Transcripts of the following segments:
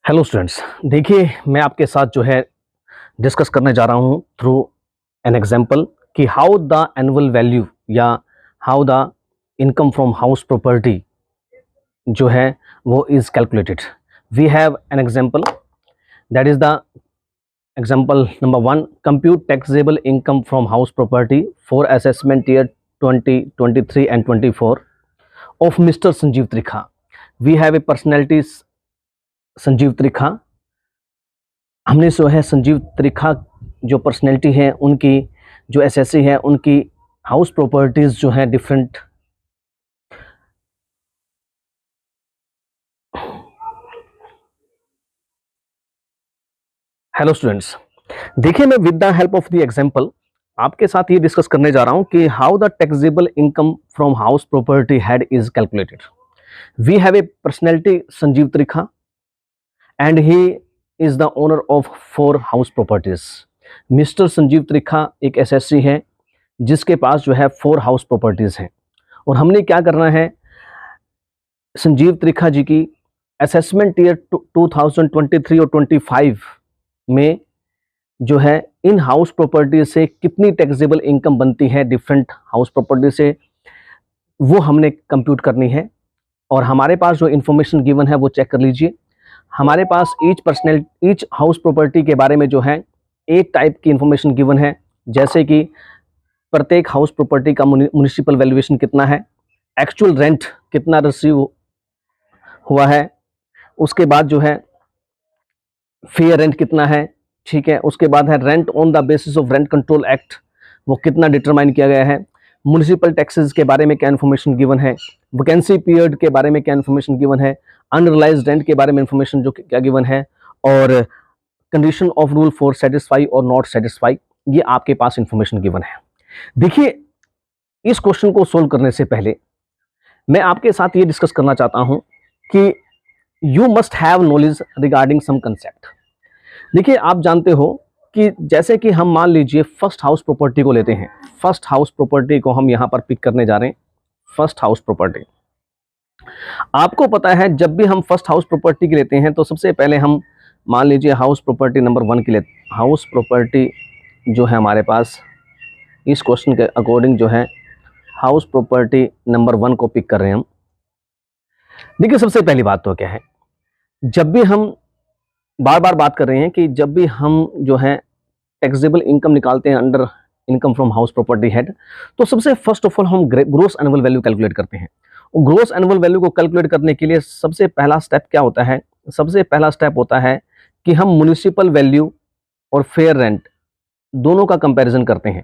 Hello students, देखिए मैं आपके साथ जो है डिस्कस करने जा रहा हूँ थ्रू एन एग्जांपल कि हाउ द एनुअल वैल्यू या how the income from house property जो है वो is calculated. We have an example that is the example number 1, compute taxable income from house property for assessment year 2023 and 24 of mister Sanjeev Trikha. We have a personality Sanjeev Trikha. हमने जो है संजीव त्रिखा जो personality है उनकी जो एसएससी है उनकी हाउस प्रॉपर्टीज जो है डिफरेंट हेलो स्टूडेंट्स, देखिए मैं with the help of the example आपके साथ ये डिस्कस करने जा रहा हूं कि how the taxable income from house property head is calculated. We have a personality Sanjeev Trikha and he is the owner of 4 house properties. Mister Sanjeev Trikha एक एसएससी है जिसके पास जो है 4 हाउस प्रॉपर्टीज हैं और हमने क्या करना है, संजीव त्रिखा जी की असेसमेंट ईयर 2023 और 25 में जो है इन हाउस प्रॉपर्टी से कितनी टैक्सेबल इनकम बनती है डिफरेंट हाउस प्रॉपर्टी से, वो हमने कंप्यूट करनी है। और हमारे पास जो इन्फॉर्मेशन गिवन है वो चेक कर लीजिए। हमारे पास ईच हाउस प्रॉपर्टी के बारे में जो है एक टाइप की इंफॉर्मेशन गिवन है, जैसे कि प्रत्येक हाउस प्रॉपर्टी का म्युनिसिपल वैल्यूएशन कितना है, एक्चुअल रेंट कितना रिसीव हुआ है, उसके बाद जो है फेयर रेंट कितना है, ठीक है, उसके बाद है rent on the basis of rent control act वो कितना डिटरमाइन किया गया है, म्युनिसिपल टैक्सेस के बारे में क्या इन्फॉर्मेशन गिवन है, वैकेंसी पीरियड के बारे में क्या इन्फॉर्मेशन गिवन है, अनरियलाइज्ड रेंट के बारे में इन्फॉर्मेशन जो क्या गिवन है, और condition of rule for satisfy और नॉट सेटिस्फाई, ये आपके पास इन्फॉर्मेशन गिवन है। देखिए इस क्वेश्चन को सोल्व करने से पहले मैं आपके साथ ये डिस्कस करना चाहता हूं कि you must have knowledge regarding some concept. देखिए आप जानते हो कि जैसे कि हम मान लीजिए फर्स्ट हाउस प्रॉपर्टी को लेते हैं, फर्स्ट हाउस प्रॉपर्टी को हम यहां पर पिक करने जा रहे हैं। फर्स्ट हाउस प्रॉपर्टी, आपको पता है जब भी हम फर्स्ट हाउस प्रॉपर्टी की लेते हैं तो सबसे पहले हम मान लीजिए हाउस प्रॉपर्टी नंबर 1 की लेते हैं। हाउस प्रॉपर्टी जो है हमारे पास इस क्वेश्चन के अकॉर्डिंग जो है हाउस प्रॉपर्टी नंबर 1 को पिक कर रहे हैं हम। देखिए सबसे पहली बात तो क्या है, जब भी हम बार बार बात कर रहे हैं कि जब भी हम जो है टैक्सेबल इनकम निकालते हैं under income from house property head, तो सबसे फर्स्ट ऑफ ऑल हम ग्रोस एनुअल वैल्यू कैलकुलेट करते हैं। और ग्रोस एनुअल वैल्यू को कैलकुलेट करने के लिए सबसे पहला स्टेप क्या होता है, सबसे पहला स्टेप होता है कि हम म्युनिसिपल वैल्यू और फेयर रेंट दोनों का कंपैरिजन करते हैं,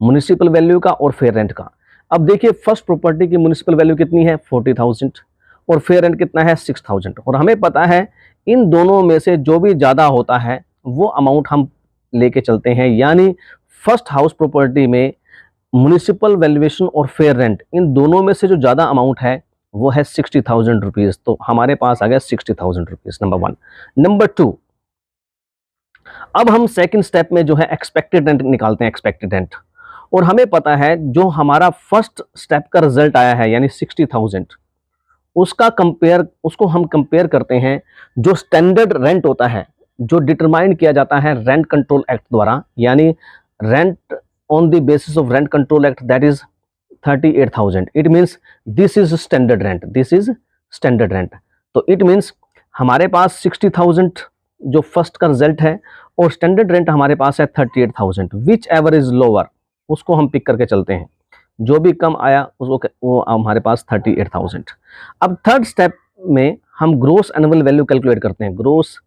म्युनिसिपल वैल्यू का और फेयर रेंट का। अब देखिए फर्स्ट प्रॉपर्टी की म्युनिसिपल वैल्यू कितनी है 40,000 और फेयर रेंट कितना है 6,000, और हमें पता है इन दोनों में से जो भी ज़्यादा होता है वो अमाउंट हम लेके चलते हैं। यानी फर्स्ट हाउस प्रॉपर्टी में म्युनिसिपल वैल्यूएशन और फेयर रेंट इन दोनों में से जो ज़्यादा अमाउंट है वो है 60,000 रुपीज़, तो हमारे पास आ गया 60,000 रुपीज़, नंबर 1। नंबर 2, अब हम सेकंड स्टेप में जो है एक्सपेक्टेड रेंट निकालते हैं, एक्सपेक्टेड रेंट। और हमें पता है जो हमारा फर्स्ट स्टेप का रिजल्ट आया है यानी 60,000, उसको हम कंपेयर करते हैं जो स्टैंडर्ड रेंट होता है जो डिटरमाइन किया जाता है रेंट कंट्रोल एक्ट द्वारा, यानी rent on the basis of rent control act, that is 38,000। It means this is standard rent, this is standard rent. तो इट मीन्स हमारे पास 60,000 जो फर्स्ट का रिजल्ट है और स्टैंडर्ड रेंट हमारे पास है 38,000। विच एवर इज लोअर उसको हम पिक करके चलते हैं, जो भी कम आया उसको वो हमारे पास 38,000। अब थर्ड स्टेप में हम ग्रोस एनुअल वैल्यू कैलकुलेट करते हैं। ग्रोस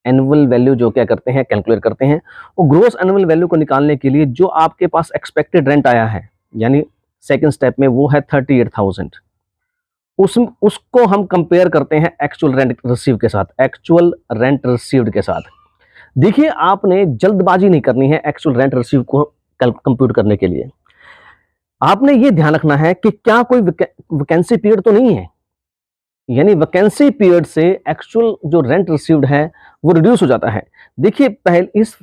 एनुअल वैल्यू जो क्या करते हैं, कैलकुलेट करते हैं। और ग्रोस एनुअल वैल्यू को निकालने के लिए जो आपके पास एक्सपेक्टेड रेंट आया है यानी सेकंड स्टेप में वो है 38,000, उसको हम कंपेयर करते हैं एक्चुअल रेंट रिसीव के साथ, एक्चुअल रेंट रिसीव्ड के साथ। देखिए आपने जल्दबाजी नहीं करनी है एक्चुअल रेंट रिसीव को कंप्यूट करने के लिए। आपने ये ध्यान रखना है कि क्या कोई वैकेंसी पीरियड तो नहीं है, यानी वैकेंसी पीरियड से एक्चुअल जो रेंट रिसीव्ड है वो रिड्यूस हो जाता है। देखिए पहले इस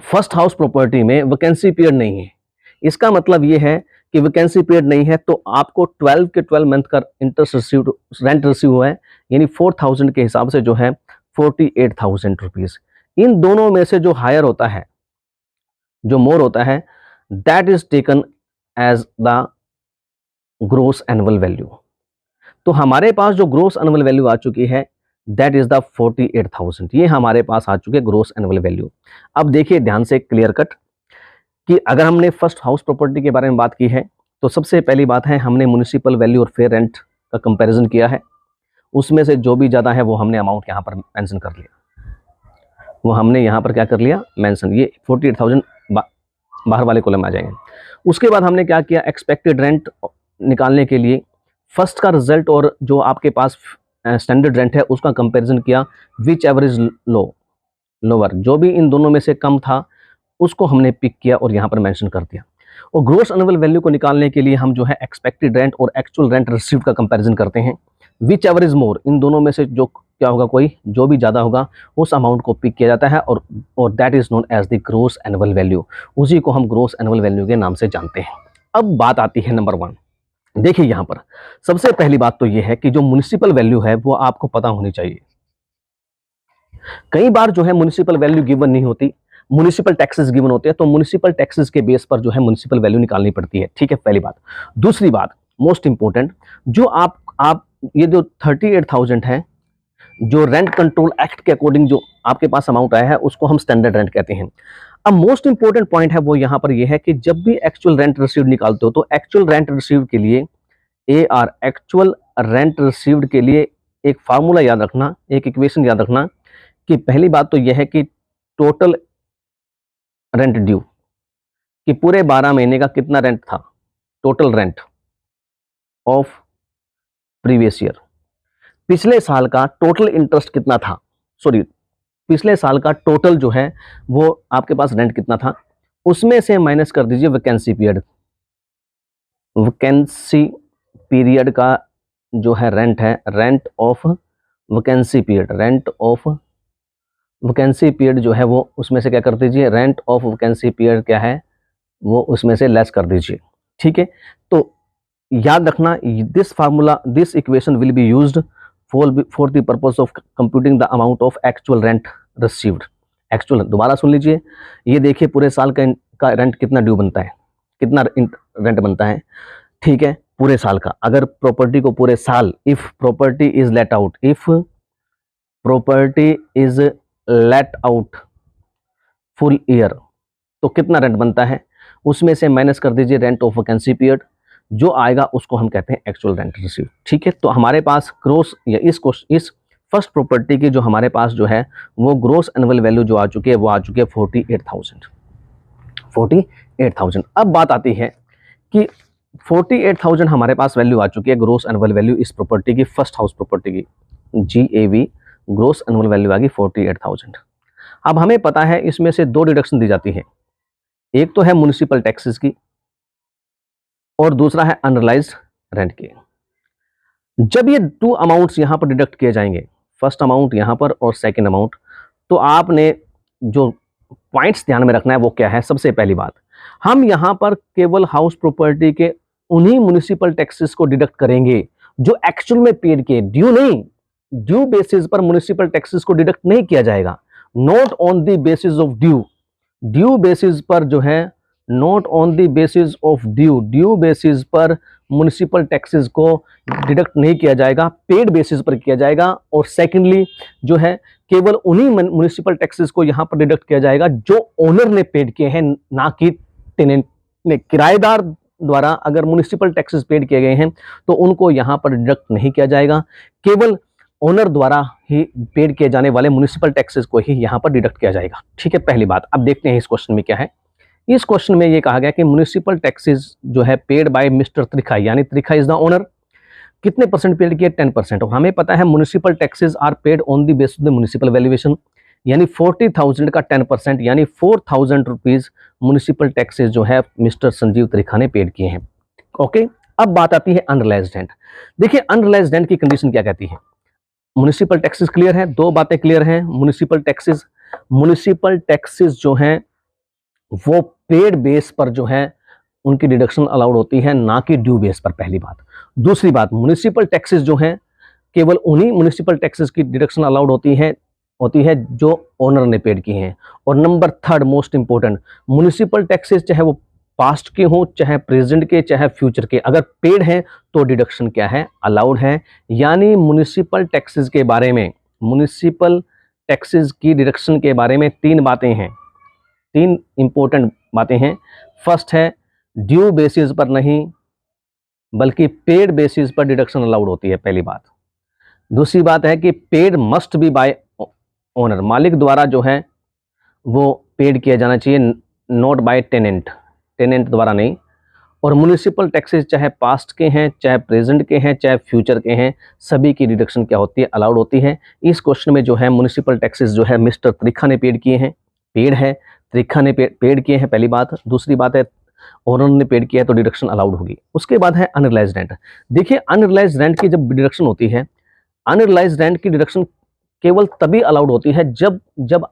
फर्स्ट हाउस प्रॉपर्टी में वैकेंसी पीरियड नहीं है, इसका मतलब ये है कि वैकेंसी पीरियड नहीं है तो आपको 12 के 12 मंथ का इंटरेस्ट रिसीव्ड रेंट रिसीव हुआ है, यानी 4,000 के हिसाब से जो है 48,000 रुपीज। इन दोनों में से जो हायर होता है, जो मोर होता है, that is taken as the gross annual value. तो हमारे पास जो ग्रोस एनुअल वैल्यू आ चुकी है दैट इज द 48,000, ये हमारे पास आ चुके ग्रोस एनुअल वैल्यू। अब देखिए ध्यान से क्लियर कट कि अगर हमने फर्स्ट हाउस प्रॉपर्टी के बारे में बात की है तो सबसे पहली बात है हमने म्युनिसिपल वैल्यू और फेयर रेंट का कंपैरिजन किया है, उसमें से जो भी ज़्यादा है वो हमने अमाउंट यहाँ पर मेंशन कर लिया, वो हमने यहाँ पर क्या कर लिया मेंशन, ये 48,000 बाहर वाले कॉलम में आ जाएंगे। उसके बाद हमने क्या किया, एक्सपेक्टेड रेंट निकालने के लिए फर्स्ट का रिजल्ट और जो आपके पास स्टैंडर्ड रेंट है उसका कंपैरिजन किया, विच एवरेज लोअर, जो भी इन दोनों में से कम था उसको हमने पिक किया और यहाँ पर मेंशन कर दिया। और ग्रोस एनुअल वैल्यू को निकालने के लिए हम जो है एक्सपेक्टेड रेंट और एक्चुअल रेंट रिसीव्ड का कंपैरिजन करते हैं, विच एवरेज मोर, इन दोनों में से जो क्या होगा, कोई जो भी ज़्यादा होगा उस अमाउंट को पिक किया जाता है और that is known as the gross annual value, उसी को हम ग्रोस एनुअल वैल्यू के नाम से जानते हैं। अब बात आती है नंबर 1। देखिए यहाँ पर सबसे पहली बात तो ये है कि जो म्युनिसिपल वैल्यू है वो आपको पता होनी चाहिए। कई बार जो है म्युनिसिपल वैल्यू गिवन नहीं होती, म्युनिसिपल टैक्सेस गिवन होते हैं, तो म्युनिसिपल टैक्सेस के बेस पर जो है म्युनिसिपल वैल्यू निकालनी पड़ती है, ठीक है, पहली बात। दूसरी बात मोस्ट इंपॉर्टेंट, जो आप ये जो 38,000 है, जो रेंट कंट्रोल एक्ट के अकॉर्डिंग जो आपके पास अमाउंट आया है उसको हम स्टैंडर्ड रेंट कहते हैं। अब मोस्ट इंपॉर्टेंट पॉइंट है वो यहाँ पर ये है कि जब भी एक्चुअल रेंट रिसीव्ड निकालते हो तो एक्चुअल रेंट रिसीव्ड के लिए AR, एक्चुअल रेंट रिसीव्ड के लिए एक फार्मूला याद रखना, एक इक्वेशन याद रखना कि पहली बात तो यह है कि टोटल रेंट ड्यू, कि पूरे 12 महीने का कितना रेंट था, total rent of previous year, पिछले साल का टोटल इंटरेस्ट कितना था, सॉरी पिछले साल का टोटल जो है वो आपके पास रेंट कितना था, उसमें से माइनस कर दीजिए वैकेंसी पीरियड, वैकेंसी पीरियड का जो है रेंट है, rent of vacancy period, rent of vacancy period जो है वो उसमें से क्या कर दीजिए, रेंट ऑफ वैकेंसी पीरियड क्या है वो उसमें से लेस कर दीजिए, ठीक है। तो याद रखना this formula, this equation will be used for the purpose of computing the amount of actual rent received. Actual, दोबारा सुन लीजिए, ये देखिए पूरे साल का रेंट कितना ड्यू बनता है, कितना रेंट बनता है, ठीक है, पूरे साल का। अगर प्रॉपर्टी को पूरे साल, if property is let out, if property is let out full year, तो कितना रेंट बनता है, उसमें से माइनस कर दीजिए रेंट ऑफ वैकेंसी पीरियड, जो आएगा उसको हम कहते हैं एक्चुअल रेंट रिसीव, ठीक है। तो हमारे पास ग्रोस या इस फर्स्ट प्रॉपर्टी की जो हमारे पास जो है वो ग्रोस एनुअल वैल्यू जो आ चुकी है वो आ चुकी है 48,000। अब बात आती है कि 48,000 हमारे पास वैल्यू आ चुकी है, ग्रोस एनुअल वैल्यू इस प्रॉपर्टी की, फर्स्ट हाउस प्रॉपर्टी की, GAV ग्रोस एनुअल वैल्यू आ गई 48,000। अब हमें पता है इसमें से 2 डिडक्शन दी जाती है, एक तो है म्युनिसिपल टैक्सेस की और दूसरा है अनरियलाइज्ड रेंट की। जब ये 2 अमाउंट्स यहाँ पर डिडक्ट किए जाएंगे, फर्स्ट अमाउंट यहाँ पर और सेकंड अमाउंट, तो आपने जो पॉइंट्स ध्यान में रखना है वो क्या है, सबसे पहली बात हम यहाँ पर केवल हाउस प्रॉपर्टी के उन्हीं म्युनिसिपल टैक्सेस को डिडक्ट करेंगे जो एक्चुअल में पेड किए, ड्यू नहीं, ड्यू बेसिस पर म्युनिसिपल टैक्सेस को डिडक्ट नहीं किया जाएगा, not on the basis of due, due basis पर जो है, not on the basis of due, due basis पर म्युनिसिपल टैक्सेस को डिडक्ट नहीं किया जाएगा, पेड बेसिस पर किया जाएगा। और सेकेंडली जो है केवल उन्हीं म्युनिसिपल टैक्सेस को यहाँ पर डिडक्ट किया जाएगा जो ओनर ने पेड किए हैं, ना कि टेनेंट ने। किराएदार द्वारा अगर म्युनिसिपल टैक्सेस पेड किए गए हैं तो उनको यहाँ पर डिडक्ट नहीं किया जाएगा, केवल ओनर द्वारा ही पेड किए जाने वाले म्युनिसिपल टैक्सेस को ही यहाँ पर डिडक्ट किया जाएगा, ठीक है, पहली बात। अब देखते हैं इस क्वेश्चन में क्या है। इस क्वेश्चन में ये कहा गया कि म्युनिसिपल टैक्सेस जो है पेड बाय मिस्टर त्रिखाई, यानी त्रिखाई इज द ओनर, कितने परसेंट पेड किए, 10%। और हमें पता है municipal taxes are paid on the basis of the municipal valuation, यानी 40,000 का 10%, यानी 4,000 रुपीज म्युनिसिपल टैक्सेस जो है मिस्टर संजीव त्रिखा ने पेड किए हैं। ओके, अब बात आती है अनरियलाइज्ड रेंट। देखिए अनरियलाइज्ड रेंट की कंडीशन क्या कहती है, म्युनिसिपल टैक्सेस क्लियर है, 2 बातें क्लियर हैं। म्युनिसिपल टैक्सेस जो हैं वो पेड बेस पर जो है उनकी डिडक्शन अलाउड होती है, ना कि ड्यू बेस पर, पहली बात। दूसरी बात, म्युनिसिपल टैक्सेस जो हैं केवल उन्हीं म्युनिसिपल टैक्सेस की डिडक्शन अलाउड होती है होती है जो ओनर ने पेड की हैं। और number third most important, municipal taxes चाहे वो पास्ट के हों, चाहे प्रेजेंट के, चाहे फ्यूचर के, अगर पेड हैं तो डिडक्शन क्या है, अलाउड है। यानी म्युनिसिपल टैक्सेस के बारे में, म्युनिसिपल टैक्सेस की डिडक्शन के बारे में तीन बातें हैं, तीन इंपॉर्टेंट बातें हैं। फर्स्ट है ड्यू बेसिस पर नहीं बल्कि पेड बेसिस पर डिडक्शन अलाउड होती है, पहली बात। दूसरी बात है कि paid must be bye owner, मालिक द्वारा जो है वो पेड किया जाना चाहिए, नॉट बाय टेनेंट, टेनेंट द्वारा नहीं। और म्युनिसिपल टैक्सेस चाहे पास्ट के हैं, चाहे प्रेजेंट के हैं, चाहे फ्यूचर के हैं, सभी की डिडक्शन क्या होती है, अलाउड होती है। इस क्वेश्चन में जो है म्युनिसिपल टैक्सेस जो है मिस्टर त्रिखा ने पेड किए हैं, पेड है, त्रिखा ने पेड किए हैं, पहली बात। दूसरी बात है ओनर ने पेड किया है तो डिडक्शन अलाउड होगी। उसके बाद है अनरियलाइज्ड रेंट। देखिए अनरियलाइज्ड रेंट की जब डिडक्शन होती है, अनरियलाइज्ड रेंट की डिडक्शन केवल तभी अलाउड होती है जब जब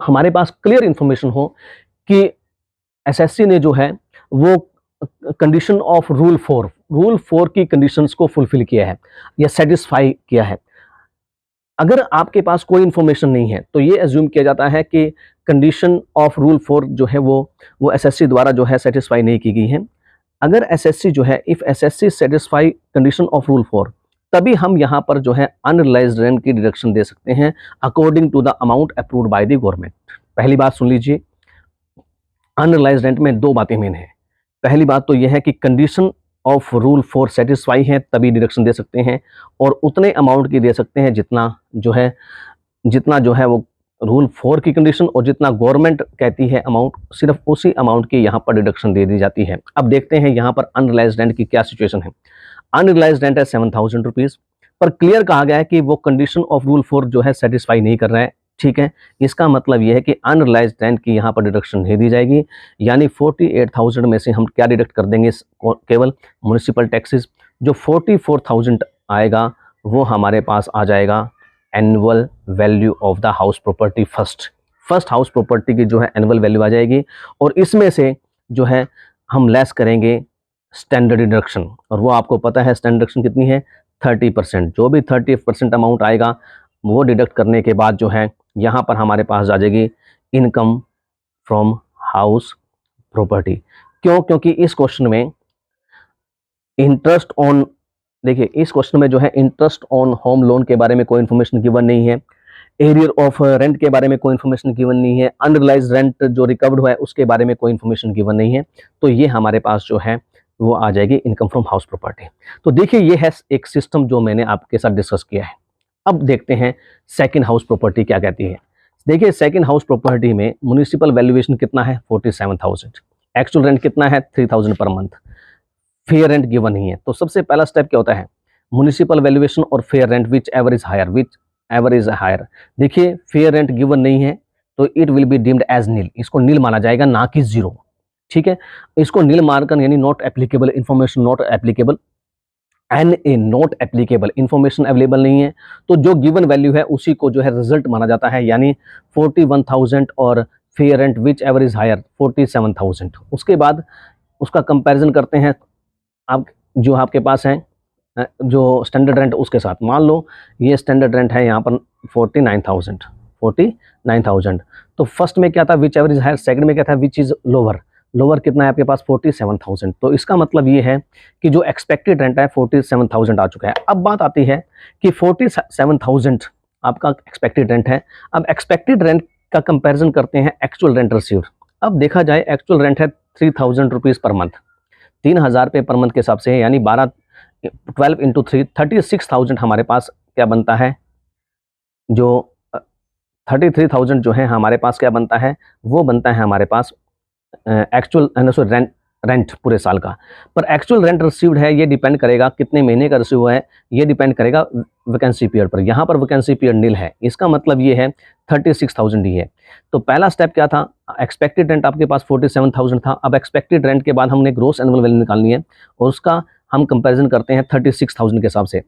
हमारे पास क्लियर इंफॉर्मेशन हो कि एसएससी ने जो है वो कंडीशन ऑफ रूल 4 की कंडीशंस को फुलफिल किया है या सेटिस्फाई किया है। अगर आपके पास कोई इंफॉर्मेशन नहीं है तो ये एज्यूम किया जाता है कि कंडीशन ऑफ रूल 4 जो है वो एसएससी द्वारा जो है सेटिस्फाई नहीं की गई है। अगर एसएससी जो है, if SSC satisfy condition of rule 4, तभी हम यहाँ पर जो है अनरियलाइज्ड रेंट की डिडक्शन दे सकते हैं according to the amount approved by the government. पहली बात सुन लीजिए, अनरियलाइज्ड रेंट में दो बातें मेन है। पहली बात तो यह है कि कंडीशन ऑफ रूल 4 सेटिस्फाई है तभी डिडक्शन दे सकते हैं, और उतने अमाउंट की दे सकते हैं जितना जो है वो रूल 4 की कंडीशन और जितना गवर्नमेंट कहती है अमाउंट, सिर्फ उसी अमाउंट की यहाँ पर डिडक्शन दे दी जाती है। अब देखते हैं यहाँ पर अनरियलाइज्ड रेंट की क्या सिचुएशन है। अनरियलाइज्ड रेंट है 7,000 रुपीज, पर क्लियर कहा गया है कि वो कंडीशन ऑफ रूल 4 जो है सेटिस्फाई नहीं कर रहा है। ठीक है, इसका मतलब यह है कि अनरियलाइज्ड रेंट की यहाँ पर डिडक्शन नहीं दी जाएगी। यानी 48,000 में से हम क्या डिडक्ट कर देंगे, केवल म्युनिसिपल टैक्सेस। जो 44,000 आएगा वो हमारे पास आ जाएगा annual value of the house property. First house property की जो है एनुअल वैल्यू आ जाएगी, और इसमें से जो है हम लेस करेंगे स्टैंडर्ड डिडक्शन, और वो आपको पता है स्टैंडर्ड डिडक्शन कितनी है, 30%। जो भी 30% अमाउंट आएगा वो डिडक्ट करने के बाद जो है यहाँ पर हमारे पास आ जाएगी इनकम फ्रॉम हाउस प्रॉपर्टी। क्यों? क्योंकि इस क्वेश्चन में इंटरेस्ट ऑन, देखिए इस क्वेश्चन में जो है इंटरेस्ट ऑन होम लोन के बारे में कोई इन्फॉर्मेशन गिवन नहीं है, एरियर ऑफ रेंट के बारे में कोई इन्फॉर्मेशन गिवन नहीं है, अनरियलाइज्ड रेंट जो रिकवर्ड हुआ है उसके बारे में कोई इन्फॉर्मेशन गिवन नहीं है। तो ये हमारे पास जो है वो आ जाएगी इनकम फ्रॉम हाउस प्रॉपर्टी। तो देखिए ये है एक सिस्टम जो मैंने आपके साथ डिस्कस किया है। अब देखते हैं सेकंड हाउस प्रॉपर्टी क्या कहती है। देखिए सेकंड हाउस प्रॉपर्टी में म्युनिसिपल वैल्यूएशन कितना है, 47,000, एक्चुअल रेंट कितना है, 3,000 per month, fair rent given नहीं है। तो सबसे पहला स्टेप क्या होता है, म्युनिसिपल वैल्यूएशन और fair rent whichever is higher. देखिए फेयर रेंट गिवन नहीं है तो it will be deemed as nil, इसको नील माना जाएगा ना कि जीरो। ठीक है, इसको नील मानकर यानी not applicable, information not applicable, NA not applicable, information available नहीं है। तो जो गिवन वैल्यू है उसी को जो है रिजल्ट माना जाता है, यानी 41,000 और fair rent whichever is higher 47,000। उसके बाद उसका कंपैरिजन करते हैं आप जो आपके पास है जो स्टैंडर्ड रेंट उसके साथ। मान लो ये स्टैंडर्ड रेंट है यहाँ पर 49,000। तो फर्स्ट में क्या था, whichever is higher, second में क्या था, विच इज लोअर कितना है आपके पास, 47,000। तो इसका मतलब ये है कि जो एक्सपेक्टेड रेंट है 47,000 आ चुका है। अब बात आती है कि 47,000 आपका एक्सपेक्टेड रेंट है। अब एक्सपेक्टेड रेंट का कंपैरिजन करते हैं एक्चुअल रेंट रिसीव्ड। अब देखा जाए एक्चुअल रेंट है 3,000 रुपीज़ पर मंथ, 3,000 रुपये पर मंथ के हिसाब से है, यानी 12 इंटू 3 36,000 हमारे पास क्या बनता है, जो 33,000 जो है हमारे पास क्या बनता है, वो बनता है हमारे पास एक्चुअल रेंट पूरे साल का। पर एक्चुअल रेंट रिसीव्ड है ये डिपेंड करेगा कितने महीने का रिसीव हुआ है, ये डिपेंड करेगा वैकेंसी पीरियड पर। यहाँ पर वैकेंसी पीरियड नील है, इसका मतलब ये है 36,000 ही है। तो पहला स्टेप क्या था, एक्सपेक्टेड रेंट आपके पास 47,000 था। अब एक्सपेक्टेड रेंट के बाद हमने ग्रोस एनुअल वैल्यू निकालनी है और उसका हम कंपैरिजन करते हैं 36,000 के हिसाब से।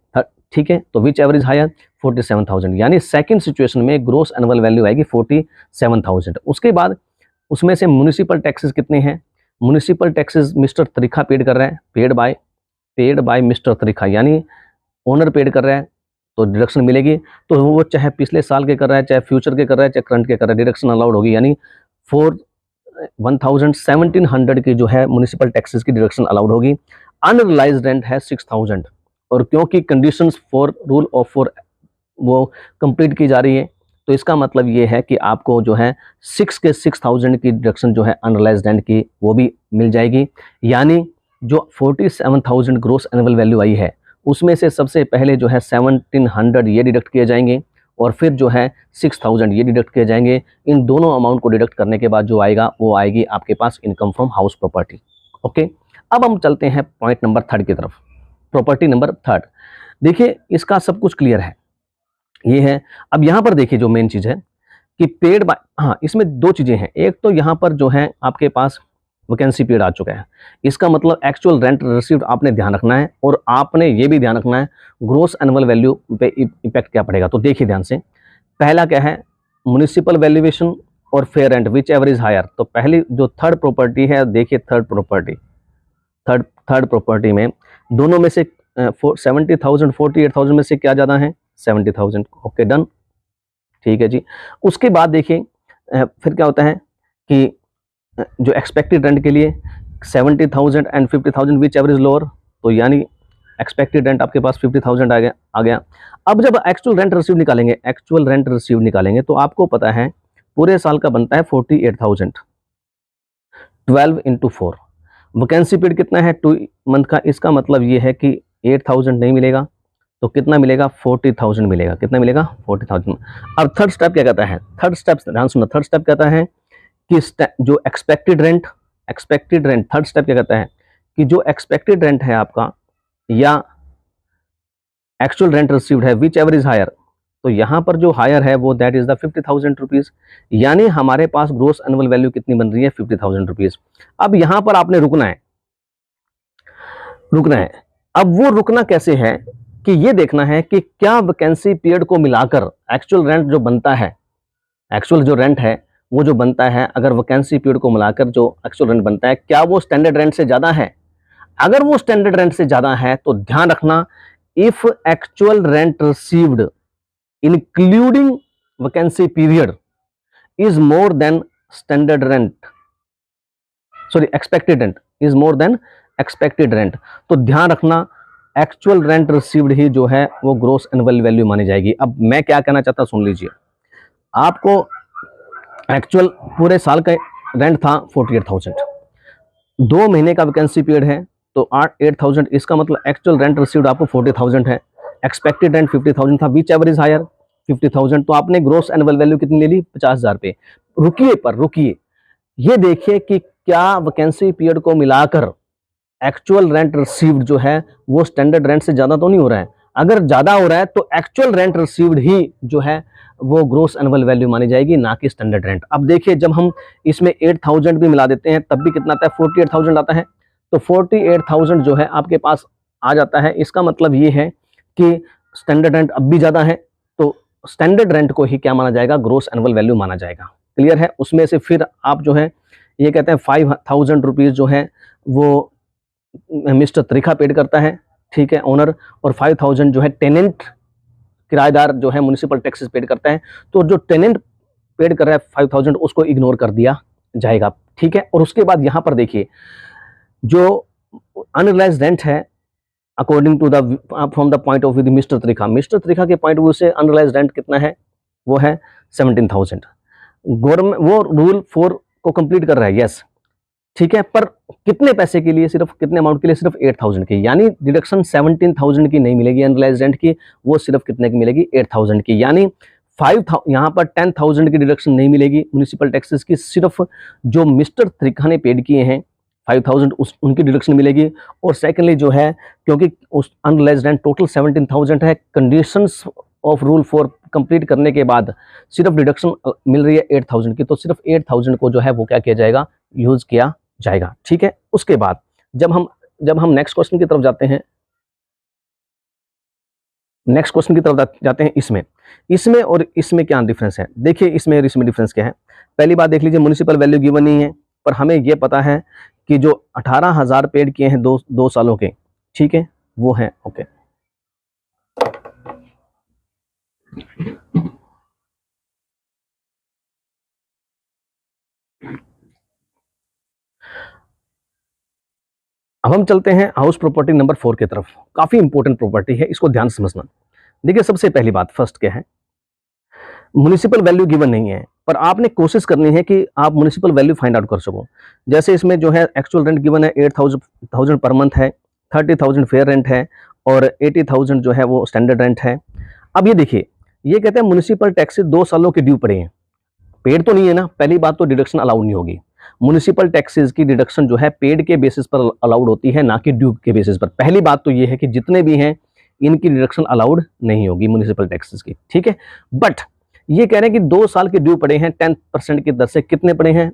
ठीक है, तो विच एवरेज हायर 47,000, यानी सेकंड सिचुएशन में ग्रोस एनुअल वैल्यू आएगी 47,000। उसके बाद उसमें से म्युनिसिपल टैक्सेस कितने हैं, municipal taxes mister Trikha paid कर रहे हैं, पेड बाय मिस्टर त्रिखा, यानी ओनर पेड कर रहा है तो डिडक्शन मिलेगी। तो वो चाहे पिछले साल के कर रहा है, चाहे फ्यूचर के कर रहा है, चाहे करंट के कर रहा है, डिडक्शन अलाउड होगी। यानी 1700 की जो है म्युनिसिपल टैक्सेस की डिडक्शन अलाउड होगी। अनरियलाइज्ड रेंट है 6000, और क्योंकि conditions for rule of for वो कंप्लीट की जा रही है, तो इसका मतलब ये है कि आपको जो है 6000 की डिडक्शन जो है अनरियलाइज्ड रेंट की वो भी मिल जाएगी। यानी जो 47,000 ग्रोस एनुअल वैल्यू आई है, उसमें से सबसे पहले जो है 1700 ये डिडक्ट किए जाएंगे, और फिर जो है 6000 ये डिडक्ट किए जाएंगे। इन दोनों अमाउंट को डिडक्ट करने के बाद जो आएगा वो आएगी आपके पास income from house property. Okay, अब हम चलते हैं पॉइंट नंबर 3 की तरफ, प्रॉपर्टी नंबर 3। देखिए इसका सब कुछ क्लियर है, ये है। अब यहाँ पर देखिए जो मेन चीज़ है कि पेड बाय, हाँ इसमें दो चीज़ें हैं। एक तो यहाँ पर जो है आपके पास वैकेंसी पीरियड आ चुका है, इसका मतलब एक्चुअल रेंट रिसीव्ड आपने ध्यान रखना है, और आपने ये भी ध्यान रखना है ग्रोस एनुअल वैल्यू पे इम्पैक्ट क्या पड़ेगा। तो देखिए ध्यान से, पहला क्या है, म्युनिसिपल वैल्यूएशन और fair rent whichever is higher. तो पहली जो थर्ड प्रॉपर्टी है, देखिए थर्ड प्रॉपर्टी में दोनों में से 70,000 48,000 में से क्या ज़्यादा है, 70,000। ओके डन, ठीक है जी। उसके बाद देखिए फिर क्या होता है कि जो एक्सपेक्टेड रेंट के लिए 70,000 and 50,000 which ever is lower, तो यानी एक्सपेक्टेड रेंट आपके पास 50,000 आ गया। अब जब एक्चुअल रेंट रिसीव निकालेंगे तो आपको पता है पूरे साल का बनता है 48,000, 12 इंटू 4। वैकेंसी पीरियड कितना है, 2 मंथ का। इसका मतलब ये है कि 8,000 नहीं मिलेगा, तो कितना मिलेगा, 40,000 मिलेगा। कितना मिलेगा, 40,000। अब थर्ड स्टेप क्या कहता है, थर्ड स्टेप ध्यान सुनो, थर्ड स्टेप कहता है कि जो एक्सपेक्टेड रेंट थर्ड स्टेप क्या कहता है कि जो एक्सपेक्टेड रेंट है आपका या एक्चुअल रेंट रिसीव्ड है विच एवर इज हायर, तो यहां पर जो हायर है वो दैट इज द 50,000 रुपीज। यानी हमारे पास ग्रोस एनुअल वैल्यू कितनी बन रही है, 50,000 रुपीज। अब यहां पर आपने रुकना है। अब वो रुकना कैसे है कि ये देखना है कि क्या वैकेंसी पीरियड को मिलाकर एक्चुअल रेंट जो बनता है, एक्चुअल जो रेंट है वो जो बनता है, अगर वैकेंसी पीरियड को मिलाकर जो एक्चुअल रेंट बनता है, क्या वो स्टैंडर्ड रेंट से ज्यादा है। अगर वो स्टैंडर्ड रेंट से ज्यादा है तो ध्यान रखना, if actual rent received including vacancy period is more than standard rent, sorry expected rent is more than expected rent, तो ध्यान रखना एक्चुअल रेंट रिसीव्ड ही जो है वो ग्रोस एनुअल वैल्यू मानी जाएगी। अब मैं क्या कहना चाहता हूं सुन लीजिए, आपको एक्चुअल पूरे साल का रेंट था 48,000, 2 महीने का वैकेंसी पीरियड है तो 8,000, इसका मतलब एक्चुअल रेंट रिसीव्ड आपको 40,000 है, एक्सपेक्टेड रेंट 50,000 था, विच एवर इज हायर 50,000, तो आपने ग्रोस एनुअल वैल्यू कितनी ले ली, 50,000 पे। रुकिए, ये देखिए कि क्या वैकेंसी पीरियड को मिलाकर एक्चुअल रेंट रिसीव्ड जो है वो स्टैंडर्ड रेंट से ज्यादा तो नहीं हो रहा है। अगर ज्यादा हो रहा है तो एक्चुअल रेंट रिसीव्ड ही जो है वो ग्रोस एनुअल वैल्यू मानी जाएगी, ना कि स्टैंडर्ड रेंट। अब देखिए जब हम इसमें 8,000 भी मिला देते हैं तब भी कितना आता है, 48,000 आता है। तो 48,000 जो है आपके पास आ जाता है। इसका मतलब ये है कि स्टैंडर्ड रेंट अब भी ज्यादा है, तो स्टैंडर्ड रेंट को ही क्या माना जाएगा, ग्रोस एनुअल वैल्यू माना जाएगा। क्लियर है। उसमें से फिर आप जो है ये कहते हैं 5,000 रुपीज जो है वो मिस्टर त्रिखा पेड करता है, ठीक है, ओनर, और 5,000 जो है टेनेंट किराएदार जो है म्युनिसिपल टैक्सेस पेड करता है। तो जो टेनेंट पेड कर रहा है 5,000 उसको इग्नोर कर दिया जाएगा, ठीक है। और उसके बाद यहाँ पर देखिए जो अनरियलाइज्ड रेंट है according to the from the point of view mister Trikha के पॉइंट ऑफ व्यू से अनरियलाइज्ड रेंट कितना है, वो है 17,000। गवर्नमेंट वो रूल 4 को कंप्लीट कर रहा है, यस, ठीक है, पर कितने पैसे के लिए, सिर्फ कितने अमाउंट के लिए, सिर्फ 8,000 की। यानी डिडक्शन 17,000 की नहीं मिलेगी अनरियलाइज्ड रेंट की, वो सिर्फ कितने की मिलेगी, 8,000 की। यानी 5,000 यहाँ पर 10,000 की डिडक्शन नहीं मिलेगी म्युनिसिपल टैक्सेस की, सिर्फ जो मिस्टर त्रिखा ने पेड किए हैं 5,000 उनकी डिडक्शन मिलेगी। और सेकेंडली जो है क्योंकि उस अनरियलाइज्ड रेंट टोटल 17,000 है, कंडीशंस ऑफ रूल 4 कंप्लीट करने के बाद सिर्फ डिडक्शन मिल रही है 8,000 की, तो सिर्फ 8,000 को जो है वो क्या किया जाएगा, यूज किया जाएगा, ठीक है। उसके बाद जब हम नेक्स्ट क्वेश्चन की तरफ जाते हैं, इसमें और इसमें क्या डिफरेंस है। देखिए इसमें और इसमें डिफरेंस क्या है। पहली बात देख लीजिए, म्युनिसिपल वैल्यू गिवन नहीं है, पर हमें यह पता है कि जो 18,000 पेड किए हैं 2 सालों के, ठीक है, वो है ओके। अब हम चलते हैं हाउस प्रॉपर्टी नंबर 4 की तरफ। काफी इंपॉर्टेंट प्रॉपर्टी है, इसको ध्यान से समझना। देखिए, सबसे पहली बात फर्स्ट क्या है, म्युनिसिपल वैल्यू गिवन नहीं है, पर आपने कोशिश करनी है कि आप म्युनिसिपल वैल्यू फाइंड आउट कर सको। जैसे इसमें जो है एक्चुअल रेंट गिवन है 8,000 पर मंथ है, 30,000 फेयर रेंट है और 80,000 जो है वो स्टैंडर्ड रेंट है। अब ये देखिए, ये कहते हैं म्युनिसिपल टैक्स 2 सालों के ड्यू पड़े हैं। पेड तो नहीं है ना, पहली बात तो डिडक्शन अलाउड नहीं होगी। म्युनिसिपल टैक्सेस की डिडक्शन जो है पेड के बेसिस पर अलाउड होती है, ना कि ड्यू के बेसिस पर। पहली बात तो ये है कि जितने भी हैं इनकी डिडक्शन अलाउड नहीं होगी म्युनिसिपल टैक्सेस की, ठीक है। बट ये कह रहे हैं कि 2 साल के ड्यू पड़े हैं 10% की दर से। कितने पड़े हैं?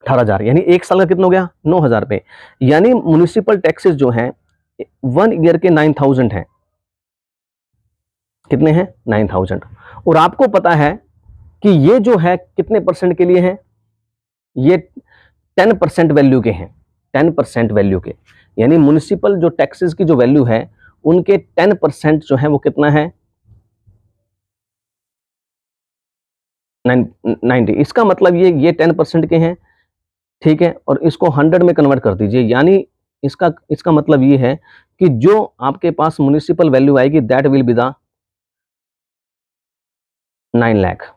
18,000, यानी 1 साल का कितना हो गया? 9,000 रुपए। यानी म्युनिसिपल टैक्सेस जो हैं 1 ईयर के 9,000 हैं। कितने हैं? 9,000। और आपको पता है कि ये जो है कितने परसेंट के लिए है? ये 10% वैल्यू के हैं, 10% वैल्यू के। यानी म्युनिसिपल जो टैक्सेस की जो वैल्यू है उनके 10% जो है वो कितना है? 90। इसका मतलब ये 10% के हैं, ठीक है। और इसको 100 में कन्वर्ट कर दीजिए, यानी इसका मतलब ये है कि जो आपके पास म्युनिसिपल वैल्यू आएगी that will be the 9 lakh.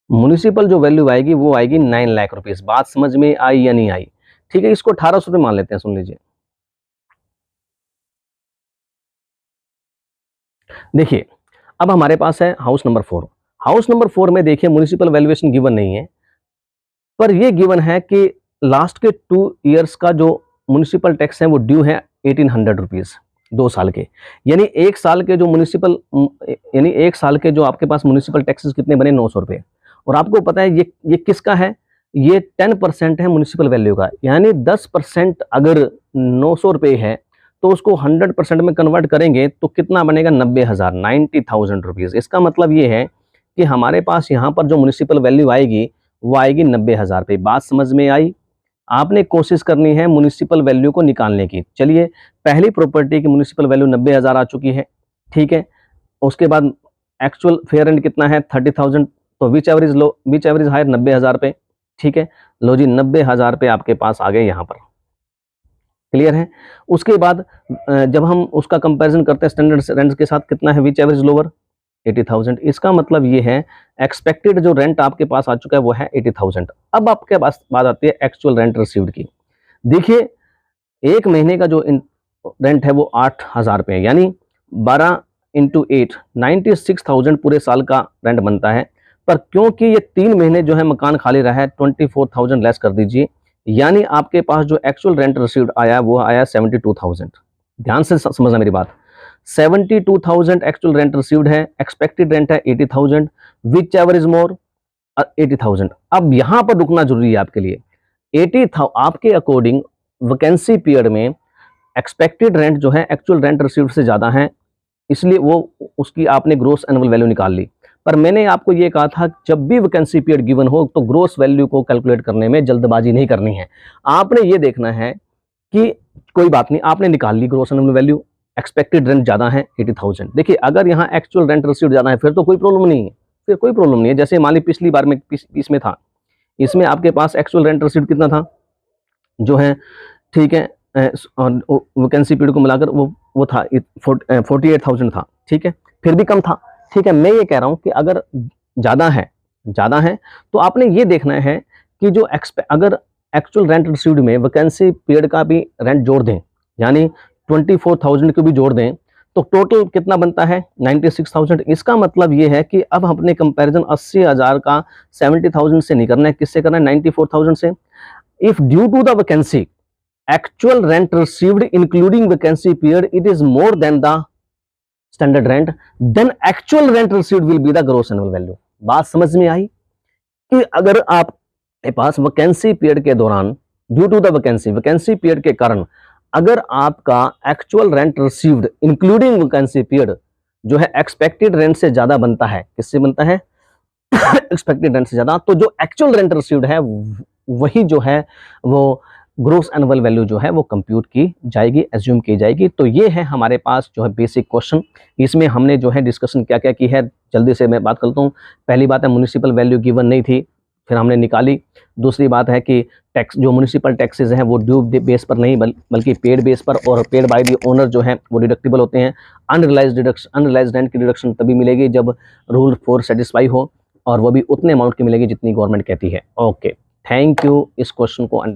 Municipal जो वैल्यू आएगी वो आएगी 9 लाख रुपीस। बात समझ में आई या नहीं आई? ठीक है, इसको 1,800 रुपये मान लेते हैं। सुन लीजिए, देखिए अब हमारे पास है हाउस नंबर 4। हाउस नंबर 4 में देखिए म्युनिसिपल वैल्यूएशन गिवन नहीं है, पर ये गिवन है कि लास्ट के 2 इयर्स का जो म्युनिसिपल टैक्स है वो ड्यू है 1,800 रुपीज 2 साल के। यानी 1 साल के जो यानी 1 साल के जो आपके पास म्युनिसिपल टैक्सेस कितने बने? 900 रुपये। और आपको पता है ये किसका है? ये 10% है म्युनिसिपल वैल्यू का। यानी 10% अगर 900 रुपये है तो उसको 100% में कन्वर्ट करेंगे तो कितना बनेगा? 90,000, 90,000 रुपीज। इसका मतलब ये है कि हमारे पास यहाँ पर जो म्युनिसिपल वैल्यू आएगी वो आएगी 90,000 रुपये। बात समझ में आई? आपने कोशिश करनी है म्युनिसिपल वैल्यू को निकालने की। चलिए, पहली प्रॉपर्टी की म्युनिसिपल वैल्यू 90,000 आ चुकी है, ठीक है। उसके बाद एक्चुअल फेयर रेंट कितना है? 30,000। तो विच एवरेज लो, विच एवरेज हायर? 90,000 रुपये, ठीक है। लो जी, 90,000 रुपये आपके पास आ गए यहाँ पर। क्लियर है? उसके बाद जब हम उसका कंपैरिजन करते हैं स्टैंडर्ड रेंट के साथ, कितना है विच एवरेज लोअर? 80,000। इसका मतलब ये है एक्सपेक्टेड जो रेंट आपके पास आ चुका है वो है 80,000। अब आपके पास बात आती है एक्चुअल रेंट रिसीव्ड की। देखिए, एक महीने का जो रेंट है वो 8,000 रुपये है, यानी 12 इंटू 8 96,000 पूरे साल का रेंट बनता है। पर क्योंकि ये 3 महीने जो है मकान खाली रहा है, 24,000 लेस कर दीजिए, यानी आपके पास जो एक्चुअल रेंट रिसीव्ड आया वो आया 72,000। ध्यान से समझना मेरी बात। 72,000 एक्चुअल रेंट रिसीव्ड है, एक्सपेक्टेड रेंट है 80,000, विच एवर इज मोर? 80,000। अब यहां पर रुकना जरूरी है आपके लिए। 80,000 आपके अकॉर्डिंग वैकेंसी पीरियड में एक्सपेक्टेड रेंट जो है एक्चुअल रेंट रिसीव्ड से ज्यादा है, इसलिए वो उसकी आपने ग्रोस एनुअल वैल्यू निकाल ली। पर मैंने आपको ये कहा था जब भी वैकेंसी पीरियड गिवन हो तो ग्रोस वैल्यू को कैलकुलेट करने में जल्दबाजी नहीं करनी है। आपने ये देखना है कि कोई बात नहीं, आपने निकाल ली gross annual value, expected rent ज्यादा है 80,000। देखिए, अगर यहाँ एक्चुअल रेंट रिसीव्ड ज्यादा है फिर तो कोई प्रॉब्लम नहीं है, फिर कोई प्रॉब्लम नहीं है। जैसे मान ली पिछली बार में इसमें था, इसमें आपके पास एक्चुअल रेंट रिसीव्ड कितना था जो है, ठीक है, वैकेंसी पीरियड को मिलाकर वो था 48,000 था, ठीक है, फिर भी कम था, ठीक है। मैं ये कह रहा हूं कि अगर ज्यादा है तो आपने ये देखना है कि जो अगर एक्चुअल रेंट रिसीव्ड में वैकेंसी पीरियड का भी रेंट जोड़ दें, यानी 24,000 को भी जोड़ दें, तो टोटल कितना बनता है? 96,000। इसका मतलब ये है कि अब हमने कंपैरिजन 80,000 का 70,000 से नहीं करना है, किससे करना है? 94,000 से। If due to the vacancy actual rent received including vacancy period it is more than the standard rent, then actual rent received will be the gross annual value। बात समझ में आई कि अगर आपके पास वैकेंसी पीरियड के दौरान due to the vacancy period के कारण अगर आपका actual rent received including vacancy period जो है एक्सपेक्टेड रेंट से ज्यादा बनता है, किससे बनता है? एक्सपेक्टेड रेंट से ज्यादा, तो जो एक्चुअल रेंट रिसीव्ड है वही जो है वो ग्रोस एनुअल वैल्यू जो है वो कंप्यूट की जाएगी, एज्यूम की जाएगी। तो ये है हमारे पास जो है बेसिक क्वेश्चन। इसमें हमने जो है डिस्कशन क्या क्या की है, जल्दी से मैं बात करता हूँ। पहली बात है म्युनिसिपल वैल्यू गिवन नहीं थी, फिर हमने निकाली। दूसरी बात है कि टैक्स, जो म्युनिसिपल टैक्सेस हैं वो ड्यू बेस पर नहीं बल्कि पेड बेस पर, और पेड बाय द ओनर जो है वो डिडक्टिबल होते हैं। अनरियलाइज्ड रेंट की डिडक्शन तभी मिलेगी जब रूल 4 सेटिस्फाई हो, और वो भी उतने अमाउंट की मिलेगी जितनी गवर्नमेंट कहती है। ओके, थैंक यू इस क्वेश्चन को